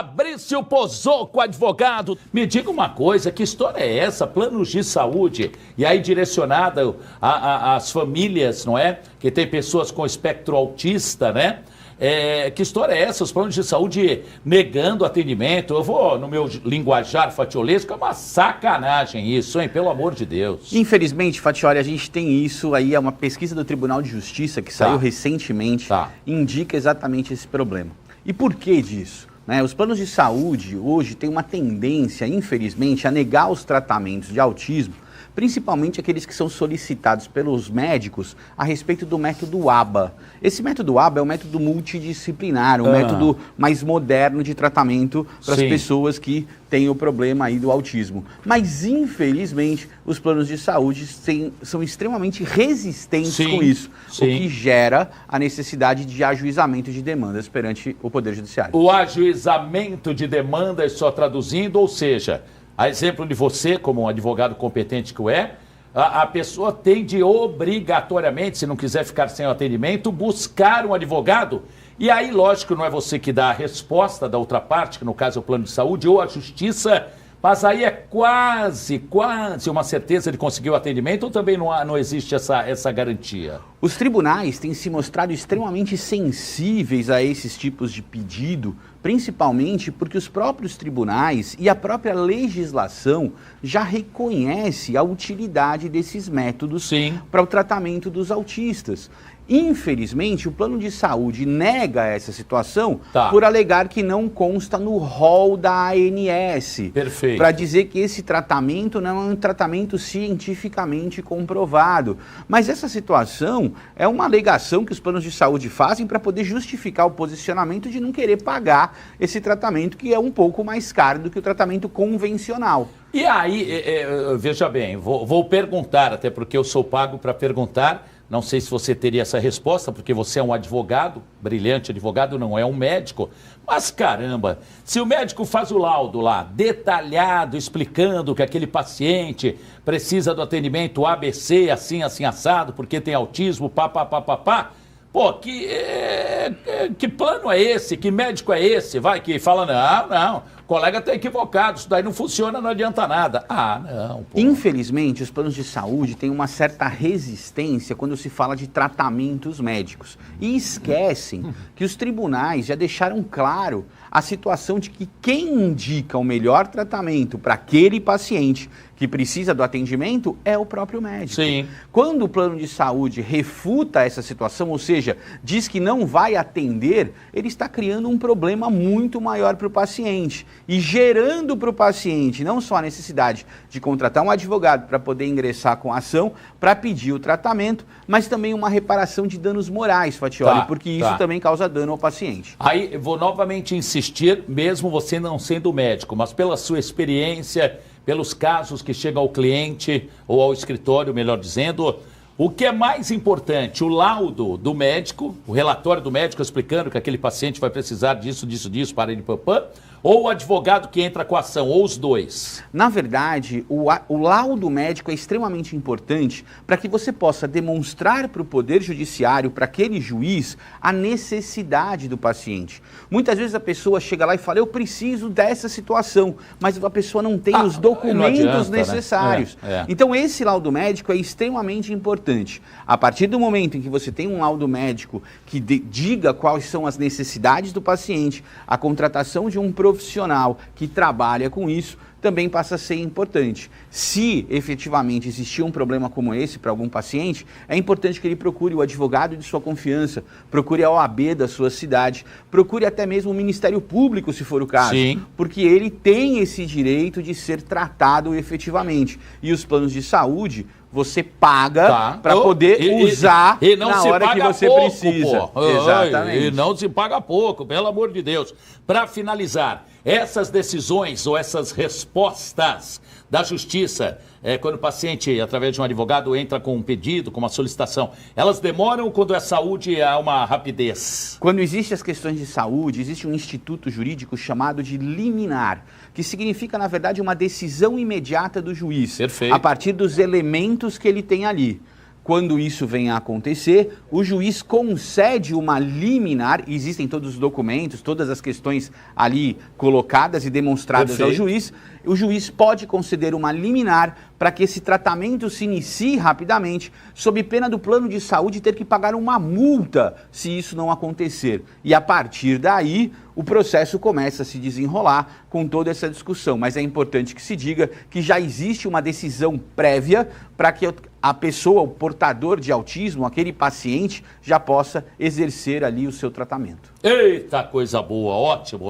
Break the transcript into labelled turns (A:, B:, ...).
A: Fabrício Pozzocco, advogado. Me diga uma coisa, que história é essa? Planos de saúde, e aí direcionada às famílias, não é? Que tem pessoas com espectro autista, né? Que história é essa? Os planos de saúde negando atendimento? Eu vou, no meu linguajar fatiolesco, é uma sacanagem isso, hein? Pelo amor de Deus.
B: Infelizmente, Fatioli, a gente tem isso aí, é uma pesquisa do Tribunal de Justiça que saiu recentemente, indica exatamente esse problema. E por que disso? Os planos de saúde hoje têm uma tendência, infelizmente, a negar os tratamentos de autismo, principalmente aqueles que são solicitados pelos médicos a respeito do método ABA. Esse método ABA é um método multidisciplinar, um método mais moderno de tratamento para as pessoas que têm o problema aí do autismo. Mas, infelizmente, os planos de saúde são extremamente resistentes com isso, o que gera a necessidade de ajuizamento de demandas perante o Poder Judiciário. O
A: ajuizamento de demandas, só traduzindo, ou seja, a exemplo de você, como um advogado competente que a pessoa tem de obrigatoriamente, se não quiser ficar sem o atendimento, buscar um advogado. E aí, lógico, não é você que dá a resposta da outra parte, que no caso é o plano de saúde ou a justiça, mas aí é quase uma certeza de conseguir o atendimento, ou também não existe essa garantia?
B: Os tribunais têm se mostrado extremamente sensíveis a esses tipos de pedido, principalmente porque os próprios tribunais e a própria legislação já reconhece a utilidade desses métodos para o tratamento dos autistas. Infelizmente, o plano de saúde nega essa situação por alegar que não consta no rol da ANS.
A: Perfeito.
B: Para dizer que esse tratamento não é um tratamento cientificamente comprovado. Mas essa situação é uma alegação que os planos de saúde fazem para poder justificar o posicionamento de não querer pagar esse tratamento, que é um pouco mais caro do que o tratamento convencional.
A: E aí, veja bem, vou perguntar, até porque eu sou pago para perguntar. Não sei se você teria essa resposta, porque você é um advogado, brilhante advogado, não é um médico. Mas caramba, se o médico faz o laudo lá, detalhado, explicando que aquele paciente precisa do atendimento ABC, assim, assim, assado, porque tem autismo, pô, que plano é esse? Que médico é esse? Vai que fala, não, o colega está equivocado, isso daí não funciona, não adianta nada. Não, pô.
B: Infelizmente, os planos de saúde têm uma certa resistência quando se fala de tratamentos médicos. E esquecem que os tribunais já deixaram claro a situação de que quem indica o melhor tratamento para aquele paciente que precisa do atendimento é o próprio médico. Quando o plano de saúde refuta essa situação, ou seja, diz que não vai atender, ele está criando um problema muito maior para o paciente e gerando para o paciente não só a necessidade de contratar um advogado para poder ingressar com a ação, para pedir o tratamento, mas também uma reparação de danos morais, Fatioli, porque isso também causa dano ao paciente.
A: Aí eu vou novamente insistir, mesmo você não sendo médico, mas pela sua experiência, pelos casos que chegam ao cliente ou ao escritório, melhor dizendo, o que é mais importante, o laudo do médico, o relatório do médico explicando que aquele paciente vai precisar disso, para ele, ou o advogado que entra com a ação, ou os dois?
B: Na verdade, o laudo médico é extremamente importante para que você possa demonstrar para o Poder Judiciário, para aquele juiz, a necessidade do paciente. Muitas vezes a pessoa chega lá e fala, eu preciso dessa situação, mas a pessoa não tem os documentos necessários. Então esse laudo médico é extremamente importante. A partir do momento em que você tem um laudo médico que diga quais são as necessidades do paciente, a contratação de um profissional que trabalha com isso também passa a ser importante. Se efetivamente existir um problema como esse para algum paciente, é importante que ele procure o advogado de sua confiança, procure a OAB da sua cidade, procure até mesmo o Ministério Público, se for o caso, porque ele tem esse direito de ser tratado efetivamente. E os planos de saúde você paga para poder usar na hora que você precisa.
A: Exatamente. E não se paga pouco, pelo amor de Deus. Para finalizar, essas decisões ou essas respostas da justiça, quando o paciente, através de um advogado, entra com um pedido, com uma solicitação, elas demoram ou quando é saúde há uma rapidez?
B: Quando existem as questões de saúde, existe um instituto jurídico chamado de liminar, que significa, na verdade, uma decisão imediata do juiz, a partir dos elementos que ele tem ali. quando isso vem a acontecer, o juiz concede uma liminar, existem todos os documentos, todas as questões ali colocadas e demonstradas ao juiz, o juiz pode conceder uma liminar para que esse tratamento se inicie rapidamente, sob pena do plano de saúde ter que pagar uma multa se isso não acontecer. E a partir daí, o processo começa a se desenrolar com toda essa discussão. Mas é importante que se diga que já existe uma decisão prévia para que a pessoa, o portador de autismo, aquele paciente, já possa exercer ali o seu tratamento.
A: Eita, coisa boa, ótimo.